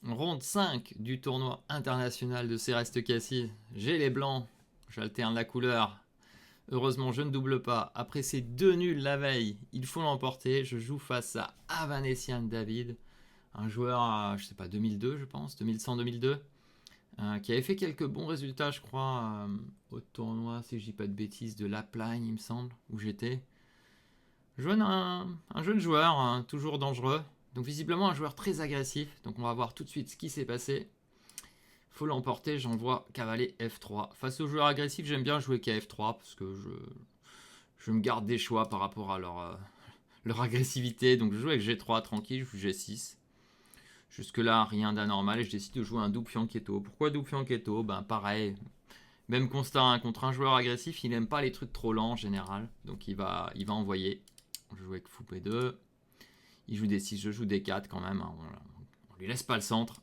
Ronde 5 du tournoi international de Céreste Cassis. J'ai les blancs, j'alterne la couleur. Heureusement, je ne double pas. Après ces deux nuls la veille, il faut l'emporter. Je joue face à Avanesian David, un joueur à, je sais pas, 2002, je pense, 2100-2002, qui avait fait quelques bons résultats, je crois, au tournoi, si je dis pas de bêtises, de Lapline, il me semble, où j'étais. Un jeune joueur, hein, toujours dangereux. Donc visiblement un joueur très agressif. Donc on va voir tout de suite ce qui s'est passé. Faut l'emporter, j'envoie cavalier F3. Face aux joueurs agressifs, j'aime bien jouer qu'à F3 parce que je me garde des choix par rapport à leur agressivité. Donc je joue avec G3 tranquille, je joue G6. Jusque là, rien d'anormal et je décide de jouer un double fianchetto. Pourquoi double fianchetto? Ben pareil, même constat, hein, contre un joueur agressif, il n'aime pas les trucs trop lents en général. Donc il va envoyer. Je joue avec fou P2. Il joue des 6, je joue des 4 quand même. Hein. On lui laisse pas le centre.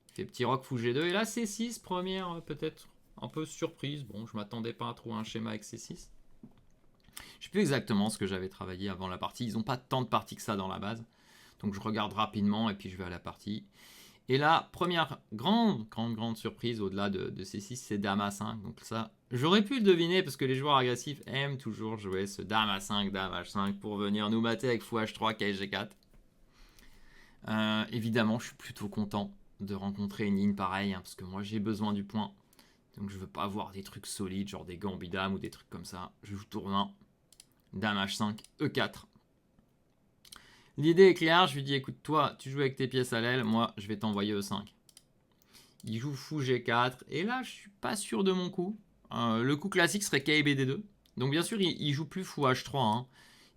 Il fait petit roc fou G2. Et là, C6, première peut-être un peu surprise. Bon, je m'attendais pas à trouver un schéma avec C6. Je sais plus exactement ce que j'avais travaillé avant la partie. Ils n'ont pas tant de parties que ça dans la base. Donc je regarde rapidement et puis je vais à la partie. Et là, première grande surprise au-delà de C6, c'est Dame A5. Donc ça, j'aurais pu le deviner parce que les joueurs agressifs aiment toujours jouer ce Dame A5, Dame H5 pour venir nous mater avec fou H3, KG4. Évidemment, je suis plutôt content de rencontrer une ligne pareille, hein, parce que moi j'ai besoin du point. Donc je veux pas avoir des trucs solides, genre des gambidam ou des trucs comme ça. Je joue tour 1, Dame H5, E4. L'idée est claire, je lui dis écoute, toi tu joues avec tes pièces à l'aile, moi je vais t'envoyer E5. Il joue fou G4, et là je suis pas sûr de mon coup. Le coup classique serait KBD2. Donc bien sûr, il joue plus fou H3. Hein.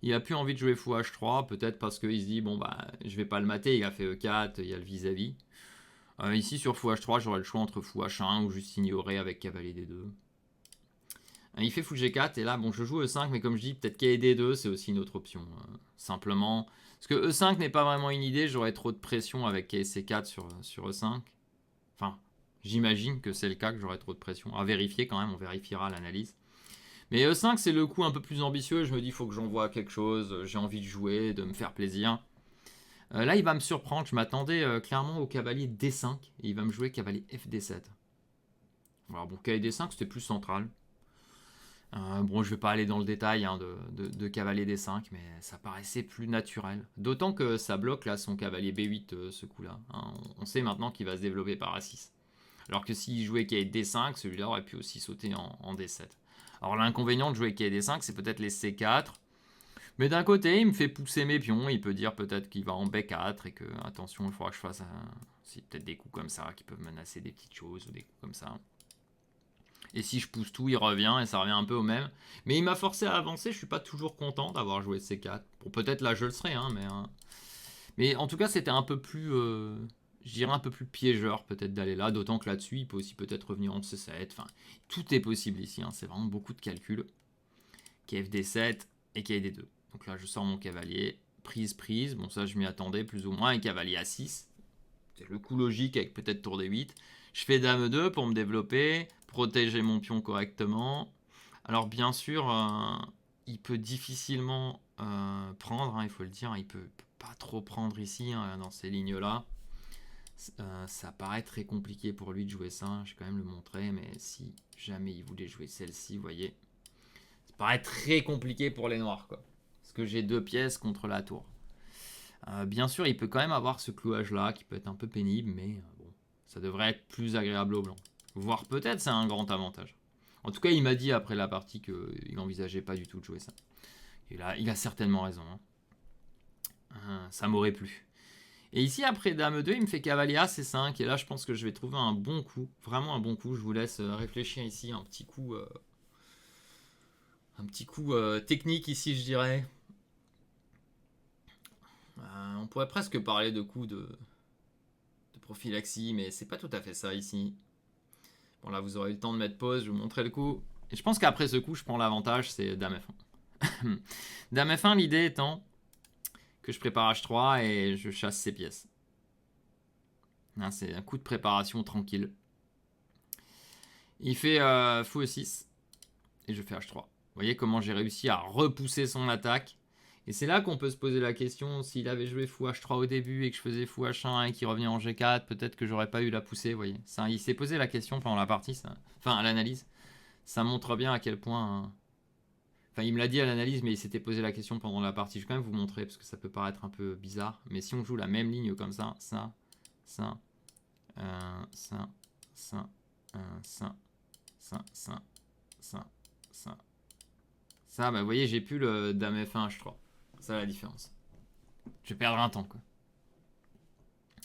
Il a plus envie de jouer fou H3, peut-être parce qu'il se dit bon bah je vais pas le mater, il a fait E4, il y a le vis-à-vis. Ici sur fou H3, j'aurais le choix entre fou H1 ou juste ignorer avec cavalier D2. Il fait fou G4 et là bon je joue E5 mais comme je dis peut-être KD2 c'est aussi une autre option. Simplement parce que E5 n'est pas vraiment une idée, j'aurais trop de pression avec KC4 sur E5. Enfin j'imagine que c'est le cas, que j'aurais trop de pression. À vérifier quand même, on vérifiera l'analyse. Mais E5 c'est le coup un peu plus ambitieux, je me dis il faut que j'envoie quelque chose, j'ai envie de jouer, de me faire plaisir. Là il va me surprendre, je m'attendais clairement au cavalier D5 et il va me jouer cavalier FD7. Alors bon cavalier D5 c'était plus central. Bon je vais pas aller dans le détail hein, de cavalier D5 mais ça paraissait plus naturel. D'autant que ça bloque là son cavalier B8 ce coup là. Hein. On sait maintenant qu'il va se développer par A6. Alors que s'il jouait cavalier D5 celui-là aurait pu aussi sauter en D7. Alors l'inconvénient de jouer cavalier D5 c'est peut-être les C4. Mais d'un côté, il me fait pousser mes pions. Il peut dire peut-être qu'il va en B4 et que, attention, il faudra que je fasse c'est peut-être des coups comme ça qui peuvent menacer des petites choses ou des coups comme ça. Et si je pousse tout, il revient et ça revient un peu au même. Mais il m'a forcé à avancer. Je suis pas toujours content d'avoir joué C4. Bon, peut-être là je le serai, hein, mais en tout cas, c'était un peu plus. Je dirais un peu plus piégeur peut-être d'aller là. D'autant que là-dessus, il peut aussi peut-être revenir en C7. Enfin, tout est possible ici. Hein, c'est vraiment beaucoup de calculs. KFD7 et KD2. Donc là, je sors mon cavalier. Prise. Bon, ça, je m'y attendais plus ou moins. Un cavalier A6. C'est le coup logique avec peut-être tour D8. Je fais Dame 2 pour me développer, protéger mon pion correctement. Alors, bien sûr, il peut difficilement prendre, hein, il faut le dire. Il peut pas trop prendre ici, hein, dans ces lignes-là. Ça paraît très compliqué pour lui de jouer ça. Je vais quand même le montrer, mais si jamais il voulait jouer celle-ci, vous voyez, ça paraît très compliqué pour les noirs, quoi. Parce que j'ai deux pièces contre la tour. Bien sûr, il peut quand même avoir ce clouage-là qui peut être un peu pénible, mais bon, ça devrait être plus agréable au blanc. Voire peut-être c'est un grand avantage. En tout cas, il m'a dit après la partie qu'il n'envisageait pas du tout de jouer ça. Et là, il a certainement raison. Hein. Ça m'aurait plu. Et ici, après Dame 2, il me fait cavalier A, C5. Et là, je pense que je vais trouver un bon coup. Vraiment un bon coup. Je vous laisse réfléchir ici. Un petit coup technique ici, je dirais. On pourrait presque parler de coups de prophylaxie, mais c'est pas tout à fait ça ici. Bon, là, vous aurez eu le temps de mettre pause, je vais vous montrer le coup. Et je pense qu'après ce coup, je prends l'avantage, c'est Dame F1. Dame F1, l'idée étant que je prépare H3 et je chasse ses pièces. Là, c'est un coup de préparation tranquille. Il fait fou E6 et je fais H3. Vous voyez comment j'ai réussi à repousser son attaque. Et c'est là qu'on peut se poser la question, s'il avait joué fou H3 au début et que je faisais fou H1 et qu'il revenait en G4, peut-être que j'aurais pas eu la poussée, vous voyez. Ça, il s'est posé la question pendant la partie, ça. Enfin à l'analyse. Ça montre bien à quel point... Enfin, il me l'a dit à l'analyse, mais il s'était posé la question pendant la partie. Je vais quand même vous montrer, parce que ça peut paraître un peu bizarre. Mais si on joue la même ligne comme ça, ça, ça, ça, ça, ça, ça, bah vous voyez, j'ai plus le dame F1 H3. C'est la différence. Je vais perdre un temps, quoi.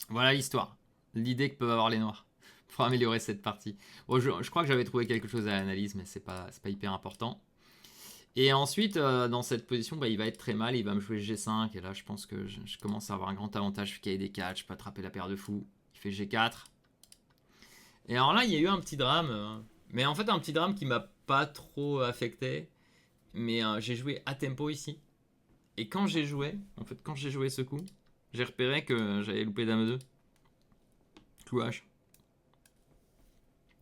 Voilà l'histoire. L'idée que peuvent avoir les noirs pour améliorer cette partie. Bon, je crois que j'avais trouvé quelque chose à l'analyse, mais c'est pas hyper important. Et ensuite, dans cette position, bah, il va être très mal. Il va me jouer G5. Et là, je pense que je commence à avoir un grand avantage. Je fais KD4. Je peux attraper la paire de fous. Il fait G4. Et alors là, il y a eu un petit drame. Mais en fait, un petit drame qui m'a pas trop affecté. Mais j'ai joué à tempo ici. Et quand j'ai joué, ce coup, j'ai repéré que j'avais loupé Dame 2. Clou H.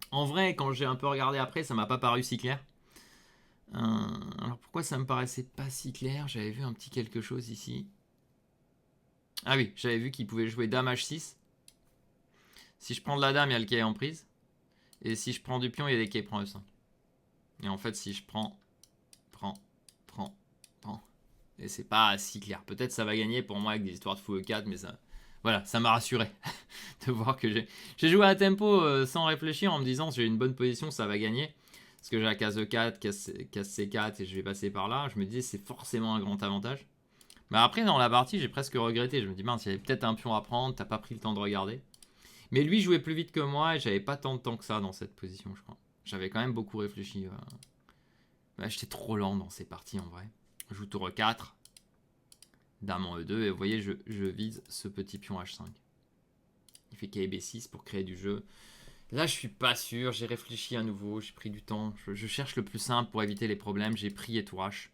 En vrai, quand j'ai un peu regardé après, ça m'a pas paru si clair. Alors pourquoi ça me paraissait pas si clair? J'avais vu un petit quelque chose ici. Ah oui, j'avais vu qu'il pouvait jouer Dame H6. Si je prends de la dame, il y a le quai en prise. Et si je prends du pion, il y a des quais prend E5. Et en fait, si je prends... Et c'est pas si clair. Peut-être ça va gagner pour moi avec des histoires de fou E4, mais ça... Voilà, ça m'a rassuré de voir que j'ai joué à tempo sans réfléchir en me disant j'ai une bonne position, ça va gagner. Parce que j'ai la case E4, case C4 et je vais passer par là. Je me disais c'est forcément un grand avantage. Mais après dans la partie j'ai presque regretté. Je me dis mince, il y avait peut-être un pion à prendre, t'as pas pris le temps de regarder. Mais lui jouait plus vite que moi et j'avais pas tant de temps que ça dans cette position je crois. J'avais quand même beaucoup réfléchi. Bah, j'étais trop lent dans ces parties en vrai. Je joue tour E4. Dame en E2 et vous voyez je vise ce petit pion H5. Il fait KB6 pour créer du jeu. Là je suis pas sûr, j'ai réfléchi à nouveau, j'ai pris du temps. Je cherche le plus simple pour éviter les problèmes, j'ai pris et tour H.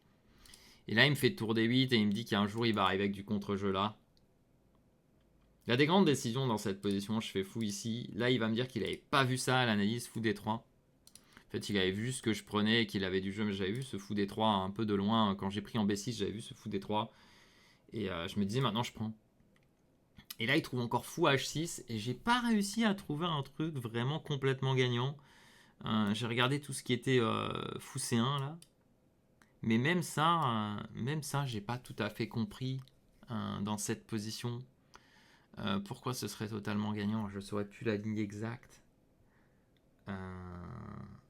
Et là il me fait tour D8 et il me dit qu'un jour il va arriver avec du contre-jeu là. Il y a des grandes décisions dans cette position, je fais fou ici. Là il va me dire qu'il avait pas vu ça à l'analyse, fou D3. En fait il avait vu ce que je prenais et qu'il avait du jeu, mais j'avais vu ce fou D3 un peu de loin. Quand j'ai pris en B6 j'avais vu ce fou D3. Et je me disais maintenant je prends. Et là il trouve encore fou H6 et j'ai pas réussi à trouver un truc vraiment complètement gagnant. J'ai regardé tout ce qui était fou C1 là. Mais même ça, j'ai pas tout à fait compris dans cette position. Pourquoi ce serait totalement gagnant? Je saurais plus la ligne exacte.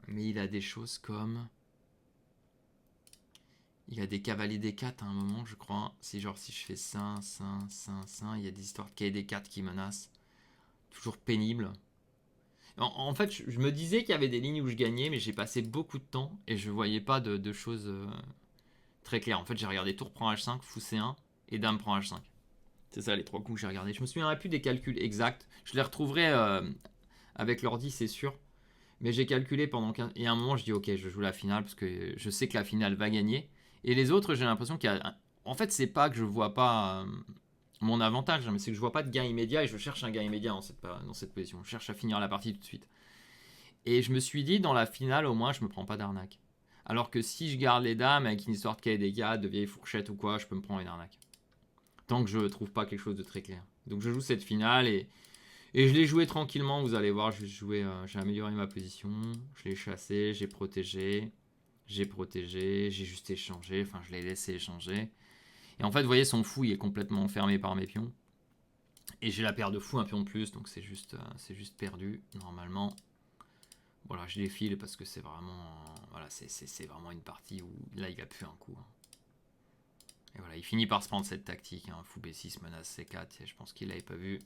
Mais il a des choses comme... Il a des cavaliers D4 à un moment, je crois. Si genre si je fais ça, il y a des histoires de cavaliers D4 qui menacent. Toujours pénible. En fait, je me disais qu'il y avait des lignes où je gagnais, mais j'ai passé beaucoup de temps et je voyais pas de choses très claires. En fait, j'ai regardé tour prend H5, fou C1 et dame prend H5. C'est ça les trois coups que j'ai regardé. Je me souviendrai plus des calculs exacts. Je les retrouverai avec l'ordi, c'est sûr. Mais j'ai calculé pendant 15... Et à un moment, je dis ok, je joue la finale parce que je sais que la finale va gagner. Et les autres, j'ai l'impression qu'il y a... En fait, c'est pas que je vois pas mon avantage, mais c'est que je vois pas de gain immédiat et je cherche un gain immédiat dans cette position. Je cherche à finir la partie tout de suite. Et je me suis dit, dans la finale, au moins, je me prends pas d'arnaque. Alors que si je garde les dames avec une histoire de KD4, de vieilles fourchettes ou quoi, je peux me prendre une arnaque. Tant que je trouve pas quelque chose de très clair. Donc je joue cette finale et je l'ai joué tranquillement, vous allez voir, j'ai amélioré ma position, je l'ai chassé, j'ai protégé, j'ai juste échangé, enfin je l'ai laissé échanger. Et en fait, vous voyez, son fou, il est complètement enfermé par mes pions. Et j'ai la paire de fou, un pion de plus, donc c'est juste perdu, normalement. Voilà, je défile parce que c'est vraiment... Voilà, c'est vraiment une partie où là, il va plus un coup. Et voilà, il finit par se prendre cette tactique. Fou B6, menace C4, et je pense qu'il l'avait pas vu.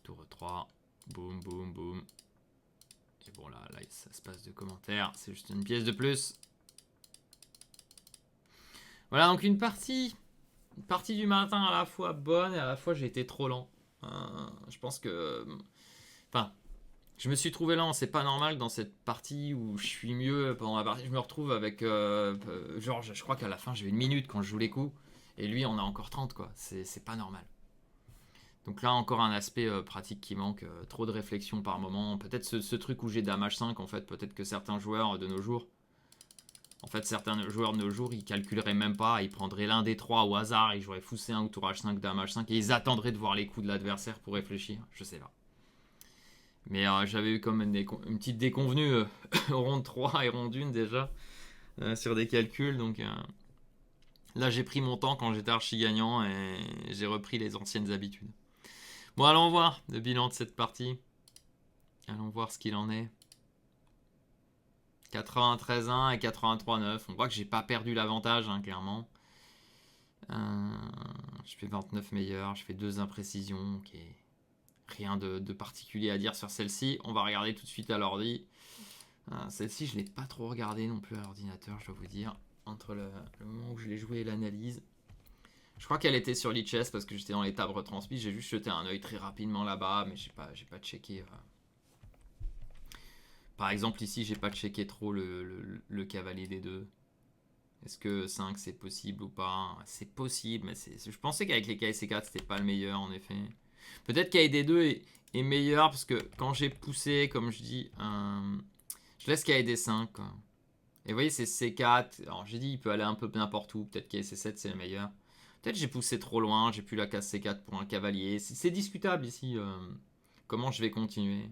Tour 3, boum, boum, boum. Et bon, là, ça se passe de commentaires. C'est juste une pièce de plus. Voilà, donc une partie du matin à la fois bonne et à la fois j'ai été trop lent. Je pense que... Enfin, je me suis trouvé lent. C'est pas normal dans cette partie où je suis mieux pendant la partie. Je me retrouve avec... genre, je crois qu'à la fin, j'ai une minute quand je joue les coups. Et lui, on a encore 30, quoi. C'est pas normal. Donc là, encore un aspect pratique qui manque. Trop de réflexion par moment. Peut-être ce truc où j'ai dame H5, en fait. Peut-être que certains joueurs de nos jours En fait, certains joueurs de nos jours, ils calculeraient même pas, ils prendraient l'un des trois au hasard, ils joueraient fou C1 ou tour H5, dame H5, et ils attendraient de voir les coups de l'adversaire pour réfléchir. Je sais pas. Mais j'avais eu comme une petite déconvenue ronde 3 et ronde 1 déjà, sur des calculs, donc là j'ai pris mon temps quand j'étais archi gagnant et j'ai repris les anciennes habitudes. Bon, allons voir le bilan de cette partie. Allons voir ce qu'il en est. 93-1 et 83-9. On voit que j'ai pas perdu l'avantage, hein, clairement. Je fais 29 meilleurs, je fais 2 imprécisions. Ok. Rien de particulier à dire sur celle-ci. On va regarder tout de suite à l'ordi. Celle-ci, je ne l'ai pas trop regardée non plus à l'ordinateur, je dois vous dire. Entre le moment où je l'ai joué et l'analyse. Je crois qu'elle était sur l'e-chess parce que j'étais dans les tables retransmises. J'ai juste jeté un œil très rapidement là-bas, mais j'ai pas checké. Par exemple, ici, j'ai pas checké trop le cavalier des deux. Est-ce que 5 c'est possible ou pas? C'est possible, mais je pensais qu'avec les KSC4 c'était pas le meilleur en effet. Peut-être KD2 est meilleur parce que quand j'ai poussé, comme je dis, je laisse KD5. Quoi. Et vous voyez, c'est C4. Alors j'ai dit, il peut aller un peu n'importe où. Peut-être KC7 c'est le meilleur. Peut-être j'ai poussé trop loin. J'ai pu la case C4 pour un cavalier. C'est discutable ici. Comment je vais continuer?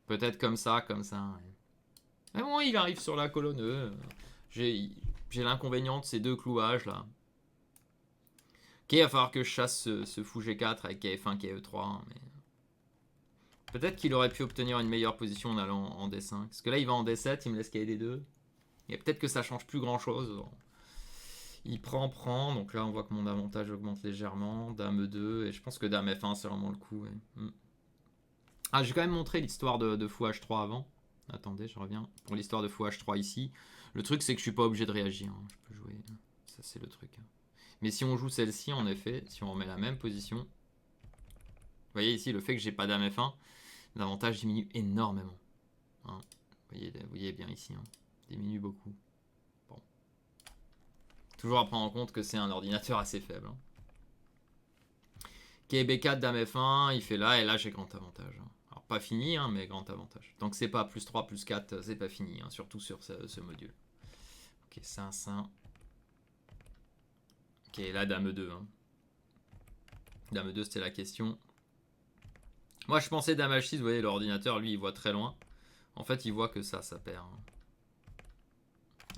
Peut-être comme ça, comme ça. Ouais. Mais bon, il arrive sur la colonne E. J'ai l'inconvénient de ces deux clouages là. Ok, il va falloir que je chasse ce fou G4 avec KF1, KE3. Mais... peut-être qu'il aurait pu obtenir une meilleure position en allant en D5. Parce que là, il va en D7, il me laisse KD2. Et peut-être que ça change plus grand-chose. Il prend. Donc là, on voit que mon avantage augmente légèrement. Dame E2. Et je pense que Dame F1, c'est vraiment le coup. Ouais. Ah, j'ai quand même montré l'histoire de fou H3 avant. Attendez, je reviens. Pour l'histoire de fou H3 ici. Le truc, c'est que je suis pas obligé de réagir. Hein. Je peux jouer. Ça, c'est le truc. Mais si on joue celle-ci, en effet, si on remet la même position, vous voyez ici, le fait que j'ai pas dame F1, l'avantage diminue énormément. Hein. Vous voyez bien ici, hein. Diminue beaucoup. Bon. Toujours à prendre en compte que c'est un ordinateur assez faible. Hein. KB4, dame F1, il fait là, et là j'ai grand avantage. Hein. Alors pas fini, hein, mais grand avantage. Tant que c'est pas plus 3, plus 4, c'est pas fini, hein, surtout sur ce module. Ok, ça. Ok, là dame E2. Hein. Dame E2, c'était la question. Moi, je pensais dame H6, vous voyez, l'ordinateur, lui, il voit très loin. En fait, il voit que ça perd. Hein.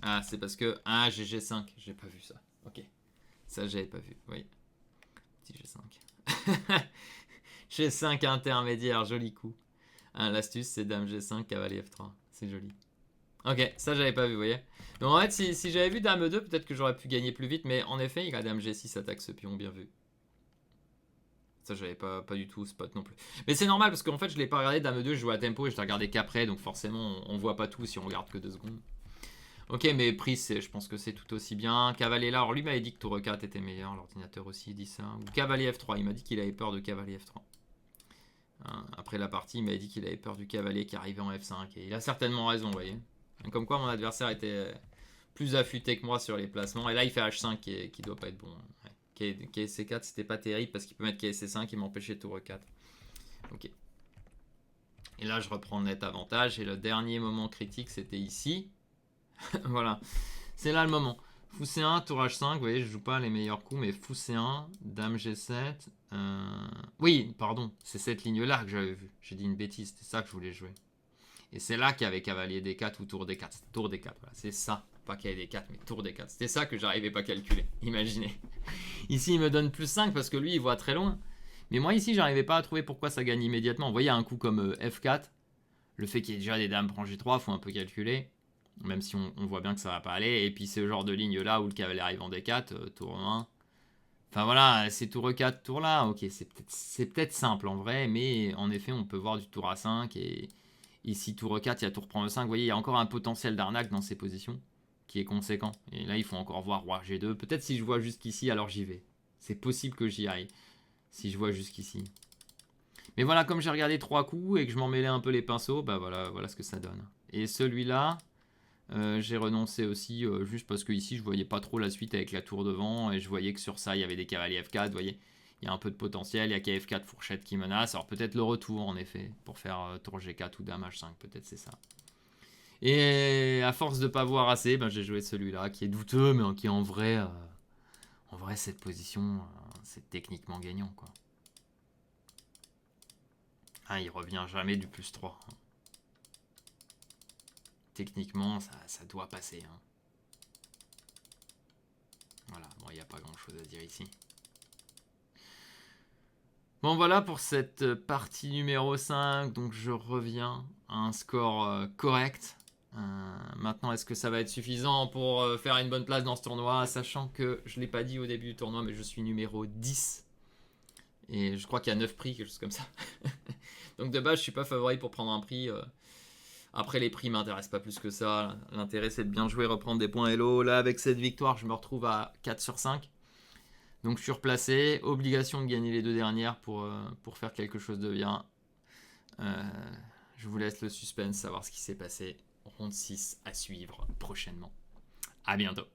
Ah, c'est parce que... ah, j'ai G5, j'ai pas vu ça. Ok. Ça, j'avais pas vu, oui. Petit G5. G5 intermédiaire, joli coup. Ah, l'astuce, c'est dame G5, cavalier F3. C'est joli. Ok, ça, j'avais pas vu, vous voyez. Donc, en fait, si j'avais vu dame E2, peut-être que j'aurais pu gagner plus vite. Mais en effet, il a dame G6 attaque ce pion, bien vu. Ça, j'avais pas du tout spot non plus. Mais c'est normal parce qu'en fait, je l'ai pas regardé. Dame 2, je jouais à tempo et je l'ai regardé qu'après. Donc forcément, on voit pas tout si on regarde que 2 secondes. Ok, mais prise, je pense que c'est tout aussi bien. Cavalier là, alors lui m'avait dit que tour 4 était meilleur. L'ordinateur aussi dit ça. Ou cavalier F3, il m'a dit qu'il avait peur de cavalier F3. Après la partie, il m'avait dit qu'il avait peur du cavalier qui arrivait en F5. Et il a certainement raison, vous voyez. Comme quoi, mon adversaire était plus affûté que moi sur les placements. Et là, il fait H5 qui doit pas être bon. Ouais. KSC4 c'était pas terrible parce qu'il peut mettre KSC5 et m'empêcher tour 4. Ok. Et là je reprends net avantage et le dernier moment critique c'était ici. Voilà. C'est là le moment. Fou C1, tour H5, vous voyez je joue pas les meilleurs coups mais fou C1, dame G7. Oui pardon, c'est cette ligne là que j'avais vue. J'ai dit une bêtise, c'était ça que je voulais jouer. Et c'est là qu'il y avait cavalier D4 ou tour D4. Tour D4, voilà, c'est ça. Pas cavalier D4 mais tour D4. C'était ça que j'arrivais pas à calculer. Imaginez. Ici, il me donne plus 5 parce que lui, il voit très loin. Mais moi, ici, j'arrivais pas à trouver pourquoi ça gagne immédiatement. Vous voyez, un coup comme F4, le fait qu'il y ait déjà des dames prend G3, faut un peu calculer. Même si on voit bien que ça va pas aller. Et puis, c'est le genre de ligne là où le cavalier arrive en D4, tour 1. Enfin voilà, c'est tour E4, tour là. Ok, c'est peut-être simple en vrai. Mais en effet, on peut voir du tour A5. Et ici, tour E4, il y a tour prend E5. Vous voyez, il y a encore un potentiel d'arnaque dans ces positions qui est conséquent. Et là, il faut encore voir roi G2. Peut-être si je vois jusqu'ici, alors j'y vais. C'est possible que j'y aille. Si je vois jusqu'ici. Mais voilà, comme j'ai regardé 3 coups et que je m'en mêlais un peu les pinceaux, bah voilà ce que ça donne. Et celui-là, j'ai renoncé aussi juste parce que ici, je voyais pas trop la suite avec la tour devant. Et je voyais que sur ça, il y avait des cavaliers F4. Vous voyez, il y a un peu de potentiel. Il y a KF4 fourchette qui menace. Alors peut-être le retour, en effet, pour faire tour G4 ou dame H5. Peut-être c'est ça. Et à force de pas voir assez, ben, j'ai joué celui-là qui est douteux, mais qui en vrai, cette position, c'est techniquement gagnant, quoi. Ah, il revient jamais du plus 3. Techniquement, ça doit passer. Hein. Voilà, bon, il n'y a pas grand-chose à dire ici. Bon, voilà pour cette partie numéro 5. Donc, je reviens à un score correct. Maintenant, est-ce que ça va être suffisant pour faire une bonne place dans ce tournoi, sachant que je ne l'ai pas dit au début du tournoi, mais je suis numéro 10. Et je crois qu'il y a 9 prix, quelque chose comme ça. Donc de base, je suis pas favori pour prendre un prix. Après, les prix m'intéressent pas plus que ça. L'intérêt, c'est de bien jouer, reprendre des points Hello. Là, avec cette victoire, je me retrouve à 4 sur 5. Donc je suis replacé. Obligation de gagner les 2 dernières pour faire quelque chose de bien. Je vous laisse le suspense, savoir ce qui s'est passé. Ronde 6 à suivre prochainement. À bientôt.